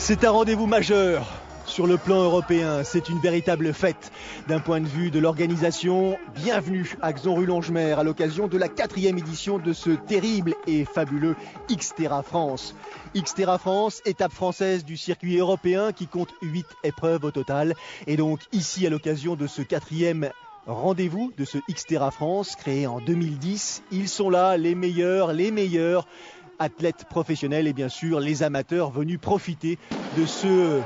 C'est un rendez-vous majeur sur le plan européen. C'est une véritable fête d'un point de vue de l'organisation. Bienvenue à Xonrupt-Longemer à l'occasion de la 4e édition de ce terrible et fabuleux Xterra France. Xterra France, étape française du circuit européen qui compte 8 épreuves au total. Et donc ici à l'occasion de ce 4e rendez-vous de ce Xterra France créé en 2010, ils sont là, les meilleurs athlètes professionnels et bien sûr les amateurs venus profiter de ce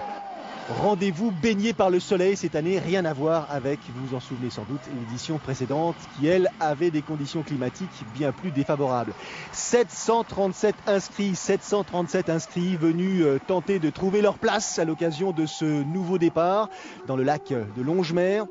rendez-vous baigné par le soleil cette année. Rien à voir avec, vous vous en souvenez sans doute, l'édition précédente qui elle avait des conditions climatiques bien plus défavorables. 737 inscrits venus tenter de trouver leur place à l'occasion de ce nouveau départ dans le lac de Longemer.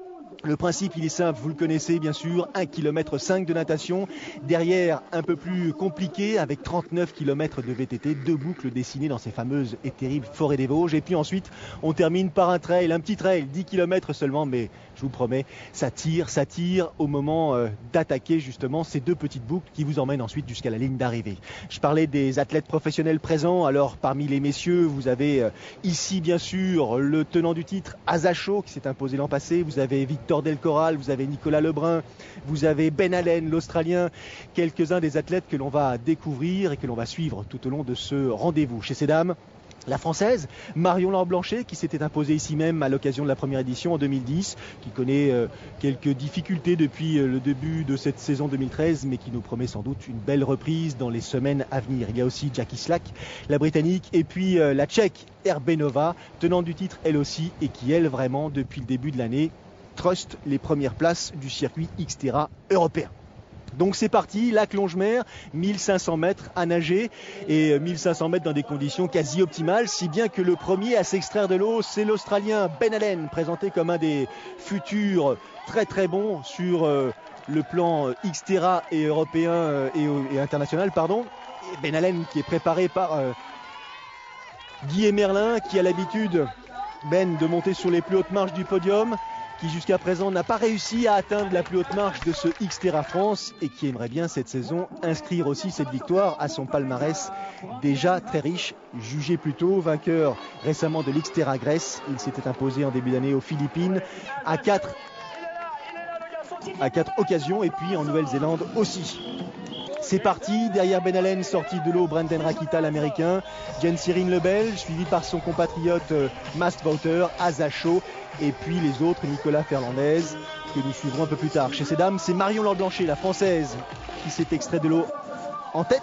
Le principe, il est simple, vous le connaissez bien sûr, 1,5 km de natation. Derrière, un peu plus compliqué, avec 39 km de VTT, 2 boucles dessinées dans ces fameuses et terribles forêts des Vosges. Et puis ensuite, on termine par un petit trail, 10 km seulement, mais je vous promets, ça tire au moment d'attaquer justement ces 2 petites boucles qui vous emmènent ensuite jusqu'à la ligne d'arrivée. Je parlais des athlètes professionnels présents. Alors, parmi les messieurs, vous avez ici bien sûr le tenant du titre, Azacho, qui s'est imposé l'an passé. Vous avez Victor Del Corral, vous avez Nicolas Lebrun, vous avez Ben Allen, l'Australien, quelques-uns des athlètes que l'on va découvrir et que l'on va suivre tout au long de ce rendez-vous. Chez ces dames, la Française, Marion Laure-Blanchet, qui s'était imposée ici même à l'occasion de la première édition en 2010, qui connaît quelques difficultés depuis le début de cette saison 2013, mais qui nous promet sans doute une belle reprise dans les semaines à venir. Il y a aussi Jackie Slack, la Britannique, et puis la Tchèque Erbenova, tenante du titre elle aussi, et qui elle vraiment, depuis le début de l'année, trust les premières places du circuit Xterra européen. Donc c'est parti, lac Longemer, 1500 mètres à nager et 1500 mètres dans des conditions quasi optimales, si bien que le premier à s'extraire de l'eau, c'est l'Australien Ben Allen, présenté comme un des futurs très bons sur le plan Xterra et européen et international, pardon. Et Ben Allen qui est préparé par Guy Merlin, qui a l'habitude, Ben, de monter sur les plus hautes marches du podium, qui jusqu'à présent n'a pas réussi à atteindre la plus haute marche de ce Xterra France et qui aimerait bien cette saison inscrire aussi cette victoire à son palmarès déjà très riche, jugé plutôt vainqueur récemment de l'Xterra Grèce. Il s'était imposé en début d'année aux Philippines à 4 occasions et puis en Nouvelle-Zélande aussi. C'est parti, derrière Ben Allen, sorti de l'eau, Brendan Rakita, l'américain, Jens-Irine Le Belge, suivi par son compatriote Mast Wouter, Azacho, et puis les autres, Nicolas Ferlandez, que nous suivrons un peu plus tard. Chez ces dames, c'est Marion Laure-Blanchet, la Française, qui s'est extrait de l'eau en tête,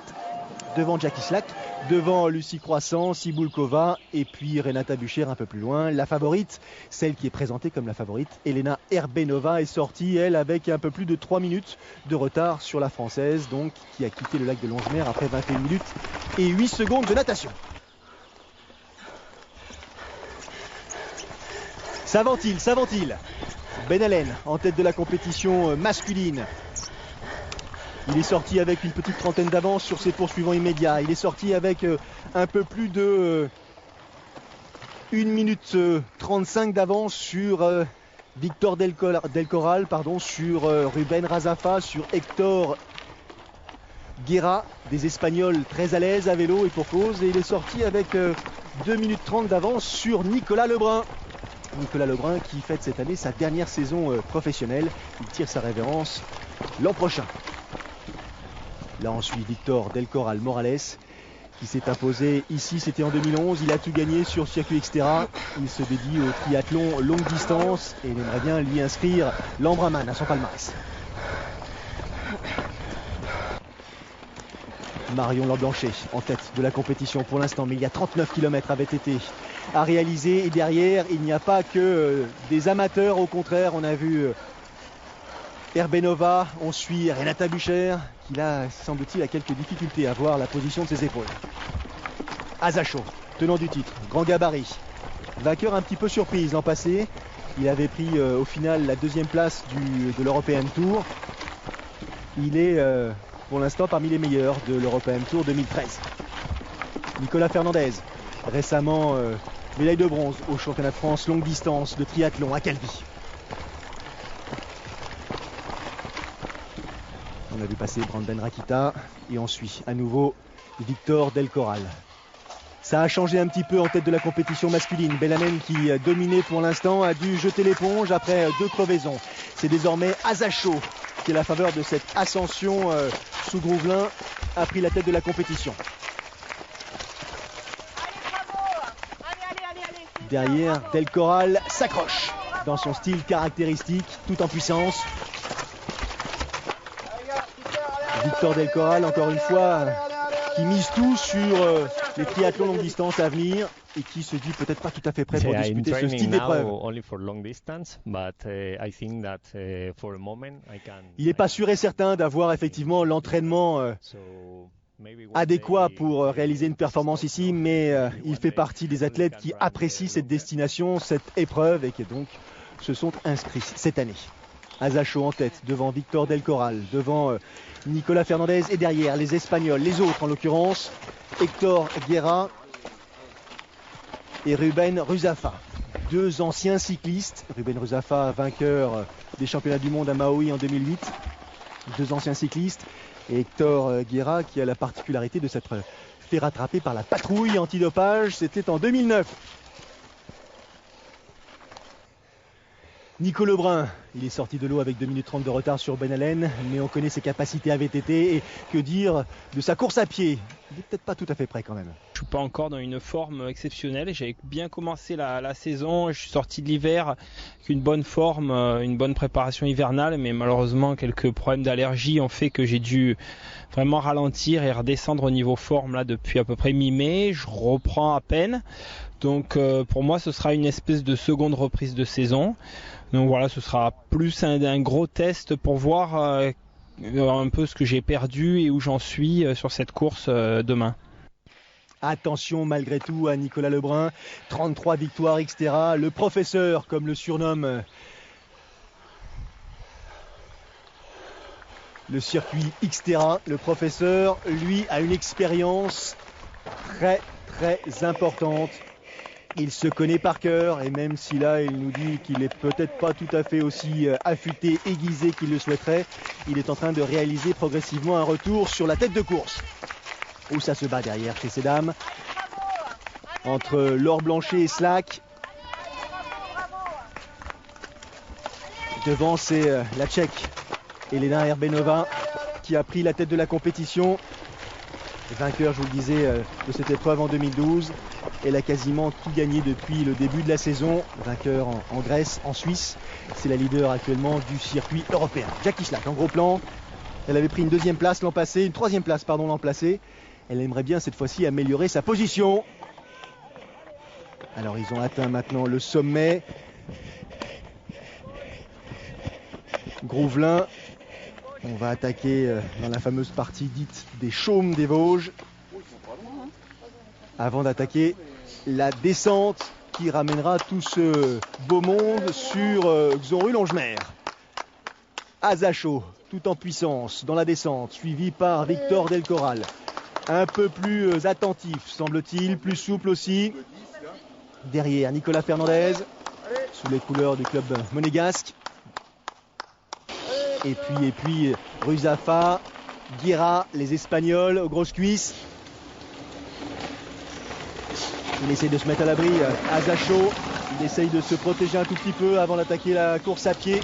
devant Jackie Slack, devant Lucie Croissant, Cibulkova et puis Renata Bucher un peu plus loin. La favorite, celle qui est présentée comme la favorite, Elena Erbenova, est sortie, elle, avec un peu plus de 3 minutes de retard sur la Française, donc qui a quitté le lac de Longemer après 21 minutes et 8 secondes de natation. Ça ventile. Ben Allen en tête de la compétition masculine. Il est sorti avec une petite trentaine d'avance sur ses poursuivants immédiats. Il est sorti avec un peu plus de 1 minute 35 d'avance sur Victor Del Corral, sur Ruben Razafa, sur Hector Guerra, des Espagnols très à l'aise à vélo et pour cause. Et il est sorti avec 2 minutes 30 d'avance sur Nicolas Lebrun. Nicolas Lebrun qui fête cette année sa dernière saison professionnelle. Il tire sa révérence l'an prochain. Là on suit Victor Del Corral Morales qui s'est imposé ici, c'était en 2011. Il a tout gagné sur circuit Xterra. Il se dédie au triathlon longue distance et il aimerait bien lui inscrire l'Ambraman à son palmarès. Marion Laure-Blanchet en tête de la compétition pour l'instant, mais il y a 39 km à VTT à réaliser et derrière il n'y a pas que des amateurs, au contraire on a vu Erbenova, on suit Renata Bucher qui là semble-t-il a quelques difficultés à voir la position de ses épaules. Azacho, tenant du titre, grand gabarit, vainqueur un petit peu surprise l'an passé, il avait pris au final la 2e place de l'European Tour. Il est pour l'instant parmi les meilleurs de l'European Tour 2013. Nicolas Fernandez, récemment médaille de bronze au championnat de France longue distance de triathlon à Calvi. On a vu passer Brendan Rakita et on suit à nouveau Victor Del Corral. Ça a changé un petit peu en tête de la compétition masculine. Belhamen, qui dominait pour l'instant, a dû jeter l'éponge après 2 crevaisons. C'est désormais Azacho qui, à la faveur de cette ascension sous Grouvelin, a pris la tête de la compétition. Derrière, Del Corral s'accroche dans son style caractéristique, tout en puissance. Victor Del Corral, encore une fois, qui mise tout sur les triathlons longue distance à venir et qui se dit peut-être pas tout à fait prêt pour disputer ce style d'épreuve. Il n'est pas sûr et certain d'avoir effectivement l'entraînement adéquat pour réaliser une performance ici, mais il fait partie des athlètes qui apprécient cette destination, cette épreuve, et qui donc se sont inscrits cette année. Azacho en tête, devant Victor Del Corral, devant Nicolas Fernandez, et derrière les Espagnols, les autres en l'occurrence, Héctor Guerra et Ruben Ruzafa. 2 anciens cyclistes, Ruben Ruzafa vainqueur des championnats du monde à Maui en 2008, 2 anciens cyclistes, et Héctor Guerra qui a la particularité de s'être fait rattraper par la patrouille antidopage, c'était en 2009. Nico Lebrun, il est sorti de l'eau avec 2 minutes 30 de retard sur Ben Allen, mais on connaît ses capacités à VTT, et que dire de sa course à pied? Il n'est peut-être pas tout à fait prêt quand même. Je ne suis pas encore dans une forme exceptionnelle, j'avais bien commencé la saison, je suis sorti de l'hiver avec une bonne forme, une bonne préparation hivernale, mais malheureusement quelques problèmes d'allergie ont fait que j'ai dû vraiment ralentir et redescendre au niveau forme là depuis à peu près mi-mai. Je reprends à peine, donc pour moi ce sera une espèce de seconde reprise de saison. Donc voilà, ce sera plus un gros test pour voir un peu ce que j'ai perdu et où j'en suis sur cette course demain. Attention malgré tout à Nicolas Lebrun, 33 victoires, etc. Le professeur, comme le surnomme le circuit Xterra, le professeur, lui, a une expérience très importante. Il se connaît par cœur, et même si là il nous dit qu'il n'est peut-être pas tout à fait aussi affûté, aiguisé qu'il le souhaiterait, il est en train de réaliser progressivement un retour sur la tête de course. Où ça se bat derrière chez ces dames, entre Laure Blanchet et Slack. Devant, c'est la Tchèque Elena Herbenova qui a pris la tête de la compétition. Vainqueur, je vous le disais, de cette épreuve en 2012. Elle a quasiment tout gagné depuis le début de la saison. Vainqueur en Grèce, en Suisse. C'est la leader actuellement du circuit européen. Jackie Slack en gros plan. Elle avait pris une 2e place l'an passé, une 3e place pardon l'an passé. Elle aimerait bien cette fois-ci améliorer sa position. Alors ils ont atteint maintenant le sommet. Grouvelin. On va attaquer dans la fameuse partie dite des Chaumes des Vosges. Avant d'attaquer la descente qui ramènera tout ce beau monde sur Xonrupt-Longemer. Azacho, tout en puissance dans la descente, suivi par Victor Del Corral. Un peu plus attentif, semble-t-il, plus souple aussi. Derrière, Nicolas Fernandez, sous les couleurs du club monégasque. Et puis Ruzafa, Guerra, les Espagnols aux grosses cuisses. Il essaye de se mettre à l'abri, Azacho. Il essaye de se protéger un tout petit peu avant d'attaquer la course à pied.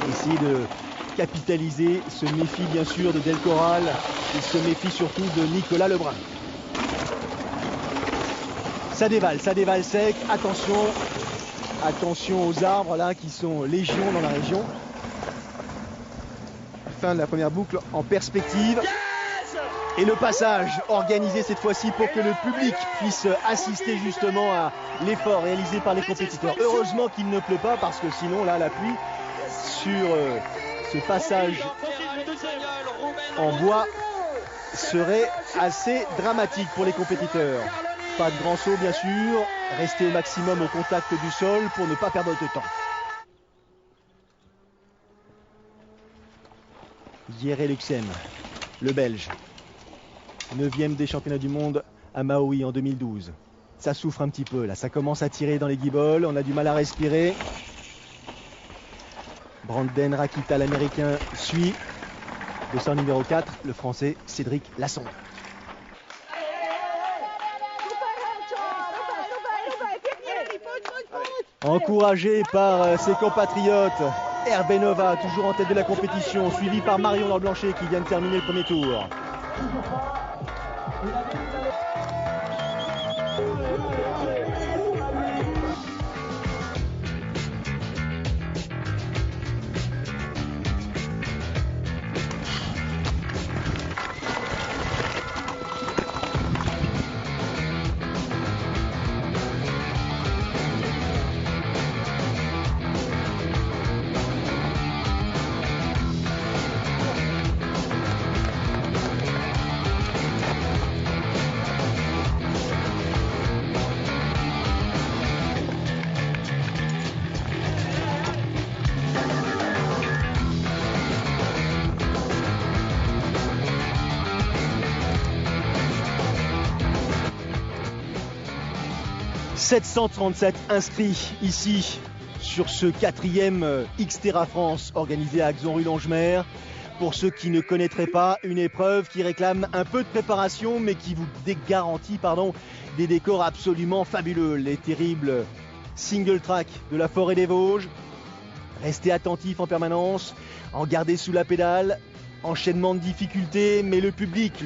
Essayer de capitaliser, se méfie bien sûr de Del Corral. Il se méfie surtout de Nicolas Lebrun. Ça dévale sec. Attention aux arbres là qui sont légion dans la région. Fin de la première boucle en perspective. Et le passage organisé cette fois-ci pour que le public puisse assister justement à l'effort réalisé par les compétiteurs. Heureusement qu'il ne pleut pas parce que sinon là la pluie sur ce passage en bois serait assez dramatique pour les compétiteurs. Pas de grand saut bien sûr, rester au maximum au contact du sol pour ne pas perdre de temps. Jere Luxem, le Belge, 9e des championnats du monde à Maui en 2012. Ça souffre un petit peu là, ça commence à tirer dans les guibolles, on a du mal à respirer. Brandon Rakita, l'américain, suit. Dossard numéro 4, le français Cédric Lassonde. Encouragé par ses compatriotes, Herbenova toujours en tête de la compétition, suivi par Marion Lord-Blanchet qui vient de terminer le premier tour. « 737 inscrits ici sur ce 4e Xterra France organisé à Axon-Rue-Longemer. Pour ceux qui ne connaîtraient pas, une épreuve qui réclame un peu de préparation mais qui vous garantit des décors absolument fabuleux. Les terribles single track de la forêt des Vosges. Restez attentifs en permanence, en gardez sous la pédale. Enchaînement de difficultés, mais le public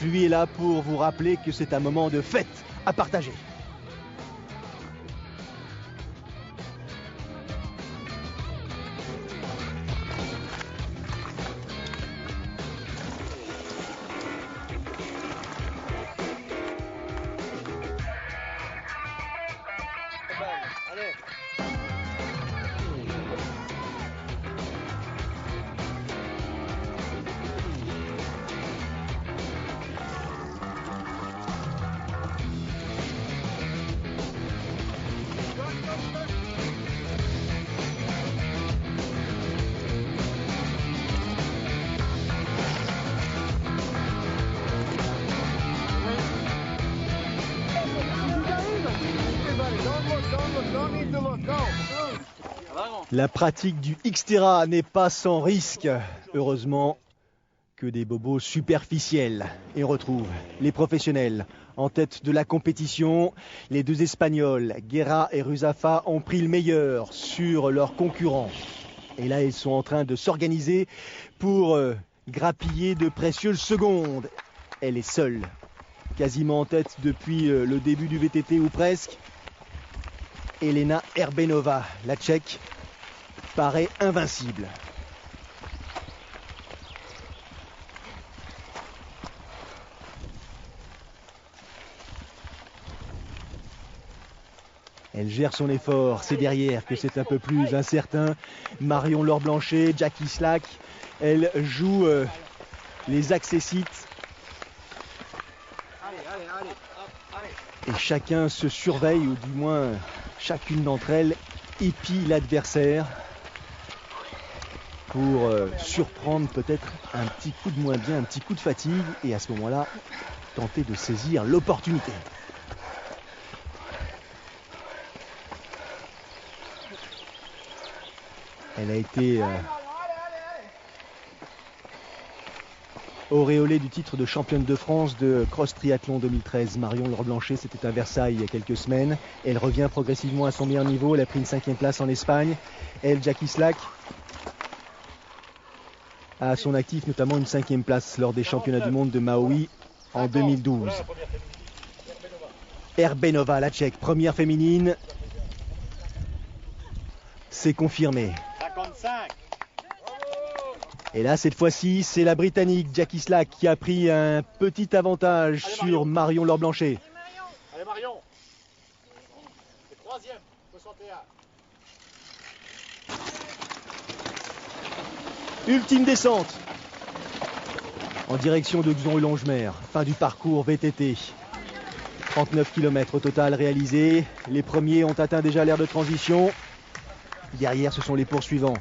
lui est là pour vous rappeler que c'est un moment de fête à partager. La pratique du Xterra n'est pas sans risque. Heureusement que des bobos superficiels. Et on retrouve les professionnels en tête de la compétition. Les deux Espagnols, Guerra et Ruzafa, ont pris le meilleur sur leurs concurrents. Et là, ils sont en train de s'organiser pour grappiller de précieuses secondes. Elle est seule, quasiment en tête depuis le début du VTT ou presque. Elena Herbenova, la Tchèque, paraît invincible. Elle gère son effort, c'est derrière que c'est un peu plus incertain. Marion Lord-Blanchet, Jackie Slack, elle joue les accessites. Et chacun se surveille, ou du moins chacune d'entre elles épie l'adversaire pour surprendre peut-être un petit coup de moins bien, un petit coup de fatigue, et à ce moment-là, tenter de saisir l'opportunité. Elle a été auréolée du titre de championne de France de cross triathlon 2013. Marion Lord-Blanchet, c'était à Versailles il y a quelques semaines. Elle revient progressivement à son meilleur niveau. Elle a pris une 5e place en Espagne. Elle, Jackie Slack, a à son actif notamment une 5e place lors des championnats du monde de Maui en 2012. Herbenova, la Tchèque, première féminine. C'est confirmé. 55. Et là, cette fois-ci, c'est la Britannique Jackie Slack qui a pris un petit avantage sur Marion Lord-Blanchet. Allez Marion. C'est 3e, 61. Ultime descente. En direction de Axon-Rue-Longemer. Fin du parcours VTT. 39 km au total réalisé. Les premiers ont atteint déjà l'aire de transition. Derrière, ce sont les poursuivants.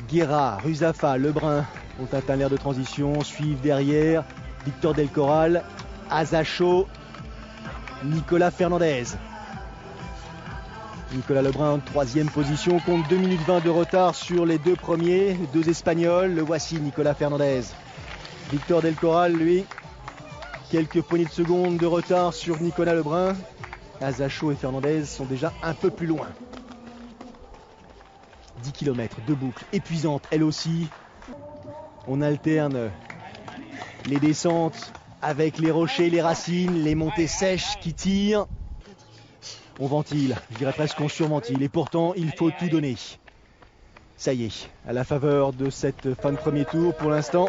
Guerra, Ruzafa, Lebrun ont atteint l'aire de transition. Suivent derrière Victor Del Corral, Azacho, Nicolas Fernandez. Nicolas Lebrun en 3e position, compte 2 minutes 20 de retard sur les deux premiers, les deux Espagnols. Le voici, Nicolas Fernandez. Victor Del Corral, lui, quelques poignées de secondes de retard sur Nicolas Lebrun. Azacho et Fernandez sont déjà un peu plus loin. 10 km de boucle épuisante, elle aussi. On alterne les descentes avec les rochers, les racines, les montées sèches qui tirent. On ventile, je dirais presque qu'on surventile. Et pourtant, il faut tout donner. Ça y est, à la faveur de cette fin de premier tour, pour l'instant,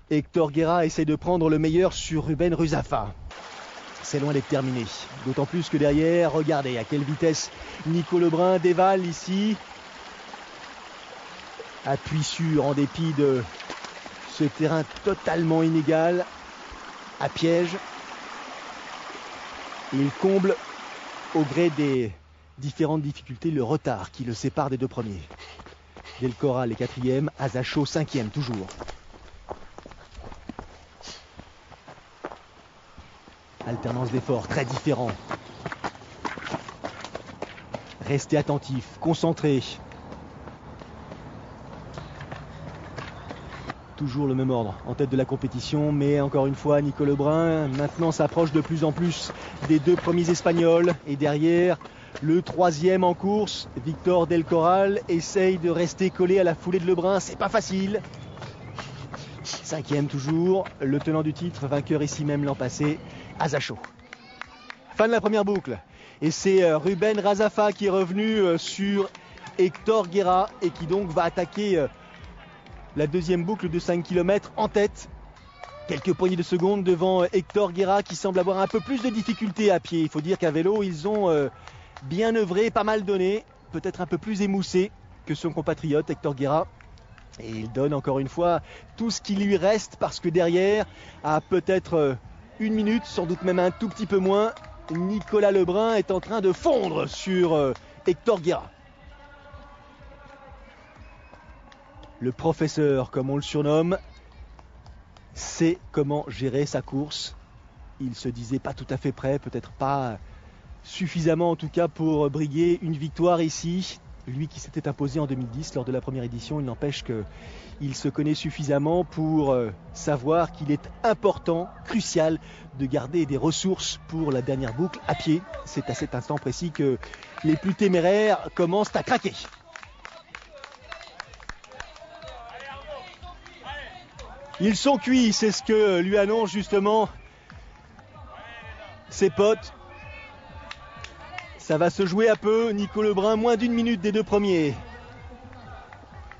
Héctor Guéra essaie de prendre le meilleur sur Ruben Ruzafa. C'est loin d'être terminé. D'autant plus que derrière, regardez à quelle vitesse Nico Lebrun dévale ici. Appui sûr en dépit de ce terrain totalement inégal, à piège. Il comble au gré des différentes difficultés le retard qui le sépare des deux premiers. Del Corral est quatrième, Azacho cinquième toujours. Alternance d'efforts très différents. Restez attentifs, concentrés. Toujours le même ordre en tête de la compétition, mais encore une fois, Nico Lebrun maintenant s'approche de plus en plus des deux premiers Espagnols. Et derrière, le troisième en course, Victor Del Corral, essaye de rester collé à la foulée de Lebrun. C'est pas facile. Cinquième toujours, le tenant du titre, vainqueur ici même l'an passé, Azacho. Fin de la première boucle. Et c'est Ruben Ruzafa qui est revenu sur Héctor Guéra et qui donc va attaquer la deuxième boucle de 5 km en tête. Quelques poignées de secondes devant Héctor Guéra qui semble avoir un peu plus de difficultés à pied. Il faut dire qu'à vélo, ils ont bien œuvré, pas mal donné, peut-être un peu plus émoussé que son compatriote Héctor Guéra. Et il donne encore une fois tout ce qui lui reste parce que derrière, à peut-être une minute, sans doute même un tout petit peu moins, Nicolas Lebrun est en train de fondre sur Héctor Guéra. Le professeur, comme on le surnomme, sait comment gérer sa course. Il se disait pas tout à fait prêt, peut-être pas suffisamment en tout cas pour briguer une victoire ici. Lui qui s'était imposé en 2010 lors de la première édition, il n'empêche qu'il se connaît suffisamment pour savoir qu'il est important, crucial, de garder des ressources pour la dernière boucle à pied. C'est à cet instant précis que les plus téméraires commencent à craquer. Ils sont cuits, c'est ce que lui annoncent justement ses potes. Ça va se jouer à peu. Nico Lebrun, moins d'une minute des deux premiers.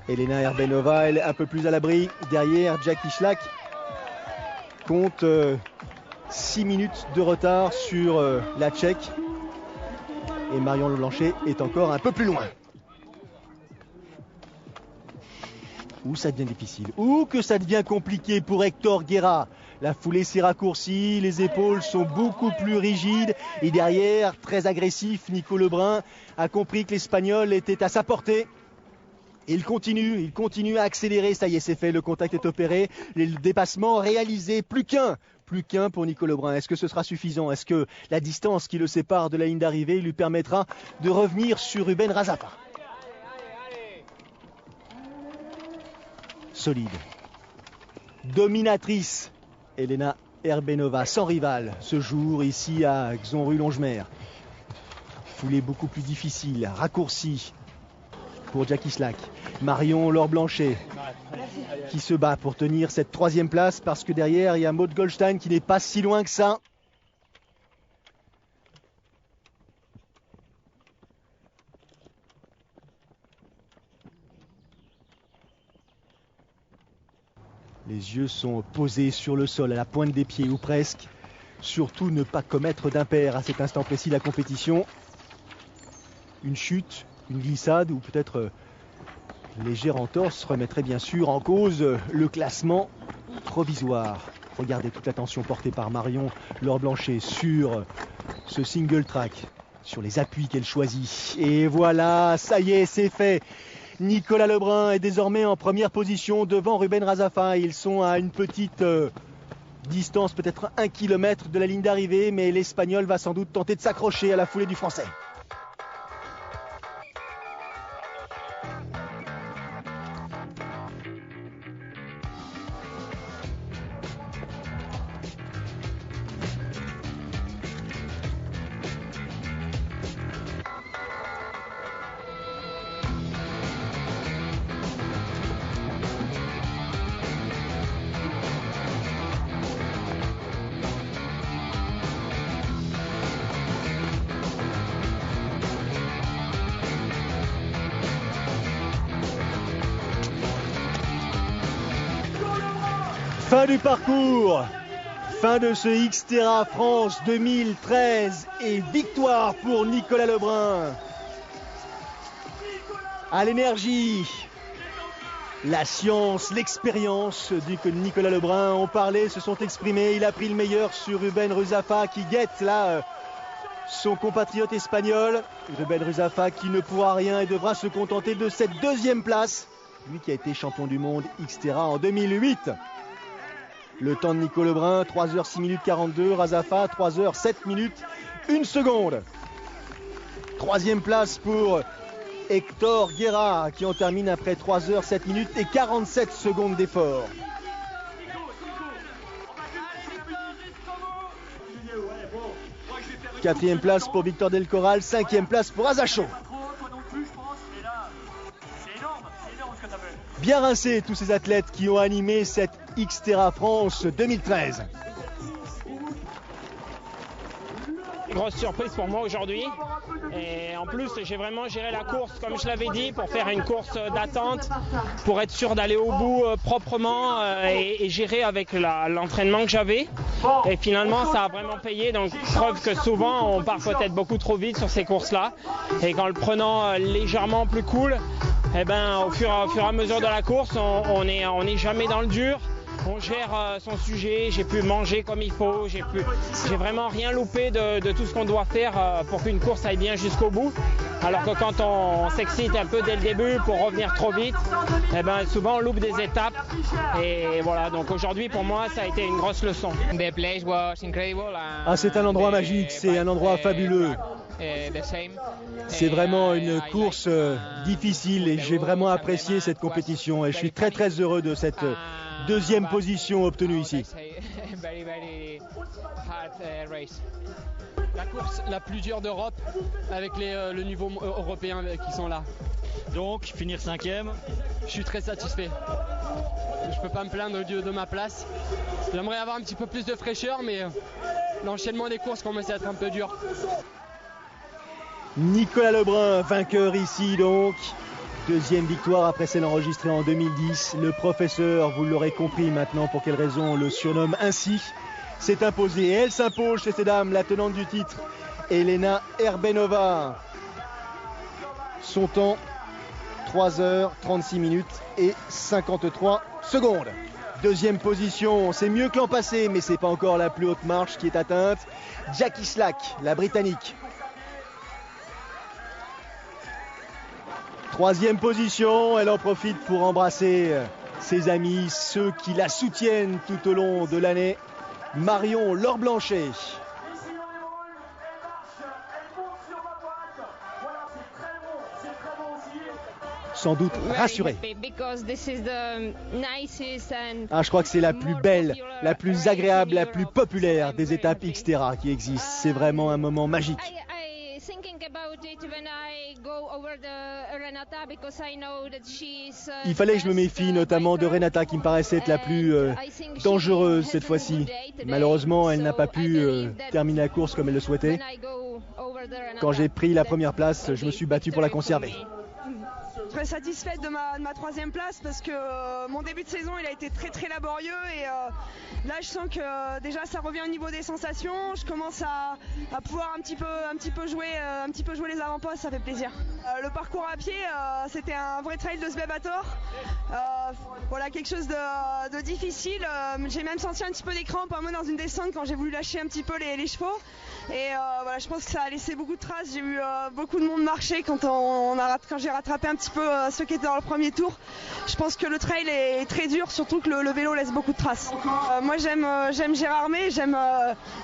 Elena Erbenova, elle est un peu plus à l'abri. Derrière, Jackie Schlack compte 6 minutes de retard sur la Tchèque. Et Marion Leblanchet est encore un peu plus loin. Où ça devient difficile, ou que ça devient compliqué pour Héctor Guéra. La foulée s'est raccourcie, les épaules sont beaucoup plus rigides et derrière, très agressif, Nico Lebrun a compris que l'Espagnol était à sa portée. Il continue à accélérer, ça y est, c'est fait, le contact est opéré, le dépassement réalisé, plus qu'un pour Nico Lebrun. Est-ce que ce sera suffisant? Est-ce que la distance qui le sépare de la ligne d'arrivée lui permettra de revenir sur Ruben Ruzafa? Solide, dominatrice, Elena Erbenova, sans rival ce jour ici à Xonruy-Longemer. Foulée beaucoup plus difficile, raccourcie pour Jackie Schlack. Marion Laure Blanchet qui se bat pour tenir cette troisième place parce que derrière il y a Maud Goldstein qui n'est pas si loin que ça. Les yeux sont posés sur le sol, à la pointe des pieds ou presque. Surtout ne pas commettre d'impair à cet instant précis de la compétition. Une chute, une glissade ou peut-être légère entorse remettrait bien sûr en cause le classement provisoire. Regardez toute l'attention portée par Marion Laure Blanchet sur ce single track, sur les appuis qu'elle choisit. Et voilà, ça y est, c'est fait. Nicolas Lebrun est désormais en première position devant Ruben Ruzafa. Ils sont à une petite distance, peut-être 1 km de la ligne d'arrivée, mais l'Espagnol va sans doute tenter de s'accrocher à la foulée du Français. Fin du parcours, fin de ce Xterra France 2013 et victoire pour Nicolas Lebrun. À l'énergie, la science, l'expérience du Nicolas Lebrun ont parlé, se sont exprimés. Il a pris le meilleur sur Ruben Ruzafa qui guette là son compatriote espagnol. Ruben Ruzafa qui ne pourra rien et devra se contenter de cette deuxième place. Lui qui a été champion du monde Xterra en 2008. Le temps de Nico Lebrun, 3h 6 minutes 42. Ruzafa, 3h 7 minutes 1 seconde. Troisième place pour Hector Guerra qui en termine après 3h 7 minutes et 47 secondes d'effort. Quatrième place pour Victor Del Corral, cinquième place pour Azacho. Bien rincés tous ces athlètes qui ont animé cette Xterra France 2013. Grosse surprise pour moi aujourd'hui, et en plus j'ai vraiment géré la course comme je l'avais dit, pour faire une course d'attente, pour être sûr d'aller au bout proprement et gérer avec l'entraînement que j'avais, et finalement ça a vraiment payé. Donc preuve que souvent on part peut-être beaucoup trop vite sur ces courses là, et qu'en le prenant légèrement plus cool, et ben, au fur et à mesure de la course on est jamais dans le dur. On gère son sujet, j'ai pu manger comme il faut, j'ai vraiment rien loupé de tout ce qu'on doit faire pour qu'une course aille bien jusqu'au bout. Alors que quand on s'excite un peu dès le début pour revenir trop vite, eh ben, souvent on loupe des étapes. Et voilà, donc aujourd'hui pour moi ça a été une grosse leçon. Ah, c'est un endroit magique, c'est un endroit fabuleux. C'est vraiment une course difficile et j'ai vraiment apprécié cette compétition et je suis très très heureux de cette deuxième position obtenue ici. La course la plus dure d'Europe avec le niveau européen qui sont là. Donc finir 5e. Je suis très satisfait. Je peux pas me plaindre de ma place. J'aimerais avoir un petit peu plus de fraîcheur, mais l'enchaînement des courses commence à être un peu dur. Nicolas Lebrun, vainqueur ici donc. Deuxième victoire après celle enregistrée en 2010. Le professeur, vous l'aurez compris maintenant pour quelle raison on le surnomme ainsi, s'est imposée. Et elle s'impose chez ces dames, la tenante du titre, Elena Erbenova. Son temps, 3h 36 minutes et 53 secondes. Deuxième position, c'est mieux que l'an passé, mais c'est pas encore la plus haute marche qui est atteinte. Jackie Slack, la Britannique. Troisième position, elle en profite pour embrasser ses amis, ceux qui la soutiennent tout au long de l'année. Marion Laure-Blanchet. Sans doute rassurée. Ah, je crois que c'est la plus belle, la plus agréable, la plus populaire des étapes Xterra qui existent. C'est vraiment un moment magique. Il fallait que je me méfie notamment de Renata qui me paraissait être la plus dangereuse cette fois-ci. Malheureusement, elle n'a pas pu terminer la course comme elle le souhaitait. Quand j'ai pris la première place, je me suis battu pour la conserver. Très satisfaite de ma troisième place parce que mon début de saison il a été très très laborieux et là je sens que déjà ça revient au niveau des sensations, je commence à pouvoir un petit peu jouer les avant-postes, ça fait plaisir. Le parcours à pied c'était un vrai trail de Sbebator, voilà quelque chose de difficile, j'ai même senti un petit peu des crampes un peu dans une descente quand j'ai voulu lâcher un petit peu les chevaux. Et voilà, je pense que ça a laissé beaucoup de traces. J'ai vu beaucoup de monde marcher quand j'ai rattrapé un petit peu ceux qui étaient dans le premier tour. Je pense que le trail est très dur, surtout que le vélo laisse beaucoup de traces. Moi j'aime Gérardmer, j'aime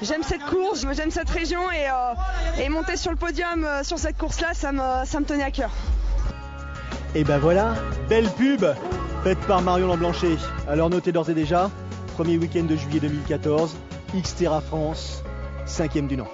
cette course, j'aime cette région et monter sur le podium sur cette course-là, ça me tenait à cœur. Et ben voilà, belle pub faite par Marion Laure-Blanchet. Alors notez d'ores et déjà, premier week-end de juillet 2014, Xterra France, 5e du nom.